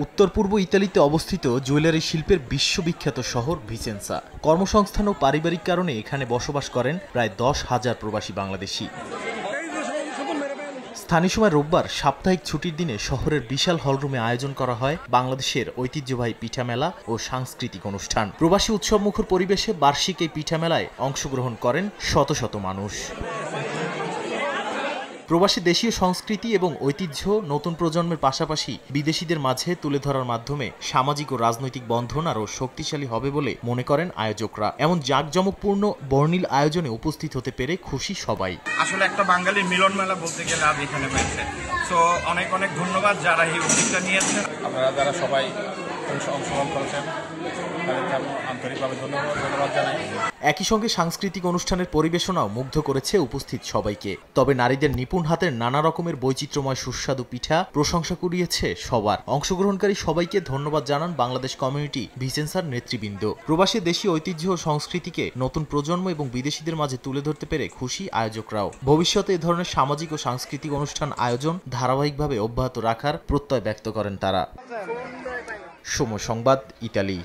উত্তর পূর্ব ইতালিতে অবস্থিত জুয়েলারি শিল্পের বিশ্ববিখ্যাত শহর ভিসেন্সা। কর্মসংস্থান ও পারিবারিক কারণে এখানে বসবাস করেন প্রায় 10,000 প্রবাসী বাংলাদেশি। স্থানীয় সময় রোববার সাপ্তাহিক ছুটির দিনে শহরের বিশাল হলরুমে আয়োজন করা হয় বাংলাদেশের ঐতিহ্যবাহী পিঠা মেলা ও সাংস্কৃতিক অনুষ্ঠান। প্রবাসী উৎসবমুখর পরিবেশে বার্ষিক এই পিঠা মেলায় অংশগ্রহণ করেন শত শত মানুষ। প্রবাসী দেশীয় সংস্কৃতি এবং ঐতিহ্য নতুন প্রজন্মের পাশাপাশি বিদেশিদের মাঝে তুলে ধরার মাধ্যমে সামাজিক ও রাজনৈতিক বন্ধন আরও শক্তিশালী হবে বলে মনে করেন আয়োজকরা। এমন জাঁকজমকপূর্ণ বর্ণিল আয়োজনে উপস্থিত হতে পেরে খুশি সবাই। আসলে একটা বাঙালির মিলন মেলা বলতে গেলে আজ এখানে হয়েছে। তো অনেক অনেক ধন্যবাদ যারা এই উদ্যোগটা নিয়েছেন। আপনারা যারা সবাই অংশগ্রহণ করেছেন তাদেরকে আমি আন্তরিকভাবে ধন্যবাদ জানাই। একই সঙ্গে সাংস্কৃতিক অনুষ্ঠানের পরিবেশনাও মুগ্ধ করেছে উপস্থিত সবাইকে। তবে নারীদের নিপুণ হাতের নানা রকমের বৈচিত্র্যময় সুস্বাদু পিঠা প্রশংসা কুড়িয়েছে সবার। অংশগ্রহণকারী সবাইকে ধন্যবাদ জানান বাংলাদেশ কমিউনিটি ভিসেন্সার নেতৃবৃন্দ। প্রবাসী দেশীয় ঐতিহ্য ও সংস্কৃতিকে নতুন প্রজন্ম এবং বিদেশিদের মাঝে তুলে ধরতে পেরে খুশি আয়োজকরাও। ভবিষ্যতে এ ধরনের সামাজিক ও সাংস্কৃতিক অনুষ্ঠান আয়োজন ধারাবাহিকভাবে অব্যাহত রাখার প্রত্যয় ব্যক্ত করেন তারা। সময় সংবাদ, ইতালি।